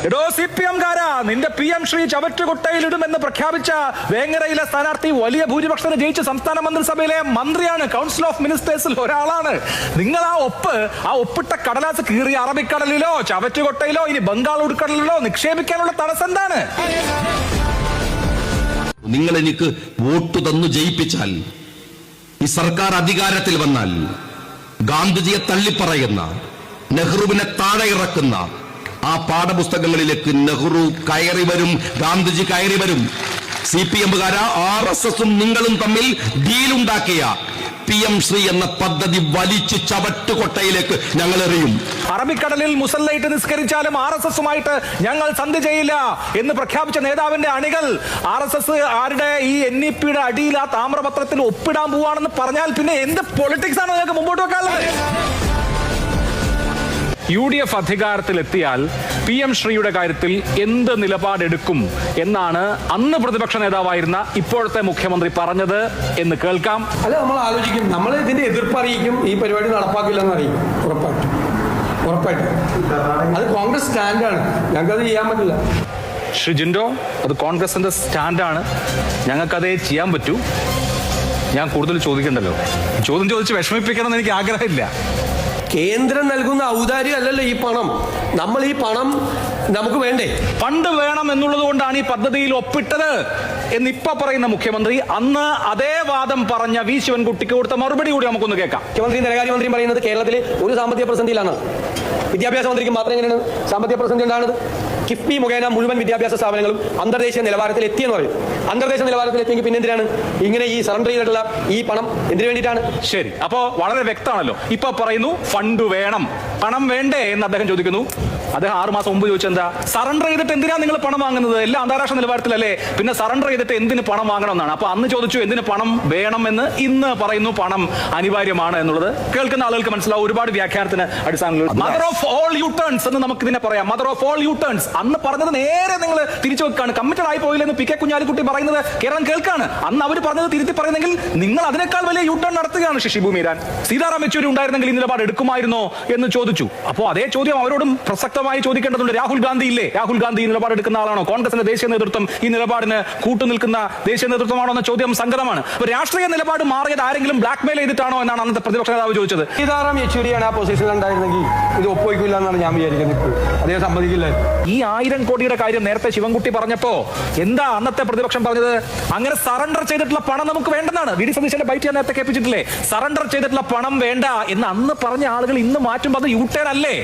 എടോ CPM കാരാ, നിന്റെ PM Shri ചവറ്റുകുട്ടയിലിടുമെന്ന് പ്രഖ്യാപിച്ച വേങ്ങരയിലെ സ്ഥാനാർത്ഥി വലിയ ഭൂരിപക്ഷത്തിന് ജയിച്ച് സംസ്ഥാന മന്ത്രിസഭയിലെ മന്ത്രിയാണ്, കൗൺസിൽ ഓഫ് മിനിസ്റ്റേഴ്സിൽ ഒരാളാണ്. നിങ്ങൾ ആ ഒപ്പിട്ട കടലാസ് കീറി അറബിക്കടലിലോ ചവറ്റുകൊട്ടയിലോ ഇനി ബംഗാൾ ഉൾക്കടലിലോ നിക്ഷേപിക്കാനുള്ള തടസ്സം എന്താണ്? നിങ്ങൾ എനിക്ക് വോട്ട് തന്നു ജയിപ്പിച്ചാൽ, ഈ സർക്കാർ അധികാരത്തിൽ വന്നാൽ ഗാന്ധിജിയെ തള്ളിപ്പറയുന്ന, നെഹ്റുവിനെ താഴെ ഇറക്കുന്ന ആ പാഠപുസ്തകങ്ങളിലേക്ക് നെഹ്റു കയറി വരും, ഗാന്ധിജി കയറി വരും. CPM-കാരാ, RSS-ഉം നിങ്ങളും തമ്മിൽ ഡീലുണ്ടാക്കിയ PM ശ്രീ എന്ന പദ്ധതി വലിച്ചു ചവറ്റുകൊട്ടയിലേക്ക് ഞങ്ങൾ എറിയും. അറബിക്കടലിൽ മുസല്ലയിട്ട് നിസ്കരിച്ചാലും RSS-ഉമായിട്ട് ഞങ്ങൾ സന്ധി ചെയ്യില്ല എന്ന് പ്രഖ്യാപിച്ച നേതാവിന്റെ അണികൾ RSS ആരുടെ ഈ NEP-യുടെ അടിയിൽ ആ താമ്രപത്രത്തിൽ ഒപ്പിടാൻ പോവാണെന്ന് പറഞ്ഞാൽ പിന്നെ എന്ത് പൊളിറ്റിക്സ് ആണ് നിങ്ങൾക്ക് മുമ്പോട്ട് വെക്കാനുള്ളത്? UDF അധികാരത്തിലെത്തിയാൽ PM ശ്രീയുടെ കാര്യത്തിൽ എന്ത് നിലപാടെടുക്കും എന്നാണ് അന്ന് പ്രതിപക്ഷ നേതാവായിരുന്ന ഇപ്പോഴത്തെ മുഖ്യമന്ത്രി പറഞ്ഞത് എന്ന് കേൾക്കാം. അല്ല, നമ്മൾ ആലോചിക്കും, നമ്മൾ ഇതിന്റെ എതിർപ്പ് അറിയിക്കും, ഈ പരിപാടി നടപ്പാക്കില്ലെന്ന് അറിയിക്കും. ഉറപ്പായിട്ടും അത് കോൺഗ്രസ് സ്റ്റാൻഡാണ്, ഞങ്ങൾക്കത് ചെയ്യാൻ പറ്റില്ല. ശ്രീ ജിൻഡോ, അത് കോൺഗ്രസിന്റെ സ്റ്റാൻഡാണ്, ഞങ്ങൾക്കതേ ചെയ്യാൻ പറ്റൂ. ഞാൻ കൂടുതൽ ചോദിക്കണ്ടല്ലോ, ചോദ്യം ചോദിച്ച് വിഷമിപ്പിക്കണം എന്ന് എനിക്ക് ആഗ്രഹമില്ല. കേന്ദ്രം നൽകുന്ന ഔദാര്യം അല്ലല്ലോ ഈ പണം. നമ്മൾ ഈ പണം നമുക്ക് വേണ്ടേ? ഫണ്ട് വേണം എന്നുള്ളത് കൊണ്ടാണ് ഈ പദ്ധതിയിൽ ഒപ്പിട്ടത് എന്നിപ്പോ പറയുന്ന മുഖ്യമന്ത്രി അന്ന് അതേ വാദം പറഞ്ഞ വി ശിവൻകുട്ടിക്ക് കൊടുത്ത മറുപടി കൂടി നമുക്കൊന്ന് കേൾക്കാം. മുഖ്യമന്ത്രിയും ധനകാര്യമന്ത്രിയും പറയുന്നത് കേരളത്തിൽ ഒരു സാമ്പത്തിക പ്രതിസന്ധിയിലാണ്. വിദ്യാഭ്യാസ മന്ത്രിക്ക് മാത്രം എങ്ങനെയാണ് സാമ്പത്തിക പ്രതിസന്ധി ഉണ്ടാകുന്നത്? കിഫ്ബി മുഖേന മുഴുവൻ വിദ്യാഭ്യാസ സ്ഥാപനങ്ങളും അന്തർദേശീയ നിലവാരത്തിൽ എത്തിയെന്ന് പറയും. അന്തർദേശീയ നിലവാരത്തിൽ എത്തിയെങ്കിൽ പിന്നെ എന്തിനാണ് ഇങ്ങനെ ഈ സറണ്ടർ ചെയ്തിട്ടുള്ള ഈ പണം എന്തിനു വേണ്ടിയിട്ടാണ്? ശരി, അപ്പോ വളരെ വ്യക്തമാണല്ലോ. ഇപ്പൊ പറയുന്നു ഫണ്ട് വേണം, പണം വേണ്ടേ എന്ന് അദ്ദേഹം ചോദിക്കുന്നു. അദ്ദേഹം 6 മാസം മുമ്പ് ചോദിച്ചെന്താ, സറണ്ടർ ചെയ്തിട്ട് എന്തിനാ നിങ്ങൾ പണം വാങ്ങുന്നത്? എല്ലാം അന്താരാഷ്ട്ര നിലവാരത്തിലല്ലേ, പിന്നെ സറണ്ടർ ചെയ്തിട്ട് എന്തിന് പണം വാങ്ങണം എന്നാണ്. അപ്പൊ അന്ന് ചോദിച്ചു എന്തിന് പണം വേണമെന്ന്, ഇന്ന് പറയുന്നു പണം അനിവാര്യമാണ് എന്നുള്ളത്. കേൾക്കുന്ന ആളുകൾക്ക് മനസ്സിലാവും, ഒരുപാട് വ്യാഖ്യാനത്തിന് അടിസ്ഥാനങ്ങൾ. Mother of all U turns എന്ന് നമുക്ക് ഇതിനെ പറയാം. Mother of all U turns. അന്ന് പറഞ്ഞത് നേരെ നിങ്ങൾ തിരിച്ചു വെക്കാണ്. കമ്മിറ്റഡ് ആയി പോയില്ലെന്ന് PK കുഞ്ഞാലിക്കുട്ടി പറയുന്നത് കേരളം കേൾക്കാണ്. അന്ന് അവർ പറഞ്ഞത് തിരുത്തി പറയുന്നെങ്കിൽ നിങ്ങൾ അതിനേക്കാൾ വലിയ യു ടേൺ നടത്തുകയാണ്. ഷിബു മീരാൻ, സീതാറാം യെച്ചൂരി ഉണ്ടായിരുന്നെങ്കിൽ ഈ നിലപാട് എടുക്കുമായിരുന്നോ എന്ന് ചോദിച്ചു. അപ്പോൾ അതേ ചോദ്യം അവരോടും പ്രസക്തമായി ചോദിക്കേണ്ടതുണ്ട്. രാഹുൽ ഗാന്ധി ഇല്ലേ? രാഹുൽ ഗാന്ധി ഈ നിലപാടെടുക്കുന്ന ആളാണോ? കോൺഗ്രസിന്റെ ദേശീയ നേതൃത്വം ഈ നിലപാടിന് കൂട്ടുനിൽക്കുന്ന ദേശീയ നേതൃത്വമാണോ എന്ന ചോദ്യം സംഗതമാണ്. അപ്പൊ രാഷ്ട്രീയ നിലപാട് മാറിയത് ആരെങ്കിലും ബ്ലാക്ക്മെയിൽ ചെയ്തിട്ടാണോ എന്നാണ് അന്നത്തെ പ്രതിപക്ഷ നേതാവ് ചോദിച്ചത്. സീതാറാം യെച്ചൂരിയാണ് ആ പൊസിഷനിൽ ഉണ്ടായിരുന്നെങ്കിൽ ഇത് ഒപ്പുവയ്ക്കില്ല എന്നാണ് ഞാൻ വിചാരിക്കുന്നത്. അദ്ദേഹം സമ്മതിക്കില്ല. ഈ 1000 കോടിയുടെ കാര്യം നേരത്തെ ശിവൻകുട്ടി പറഞ്ഞപ്പോ എന്താ അന്നത്തെ പ്രതിപക്ഷം പറഞ്ഞത്? അങ്ങനെ സറണ്ടർ ചെയ്തിട്ടുള്ള പണം നമുക്ക് വേണ്ടെന്നാണ്. VD സതീശന്റെ ബൈറ്റ് ഞാൻ നേരത്തെ കേൾപ്പിച്ചിട്ടില്ലേ? സറണ്ടർ ചെയ്തിട്ടുള്ള പണം വേണ്ട എന്ന് അന്ന് പറഞ്ഞ ആളുകൾ ഇന്ന് മാറ്റുമ്പോൾ അത് യൂട്ടേൺ അല്ലേ?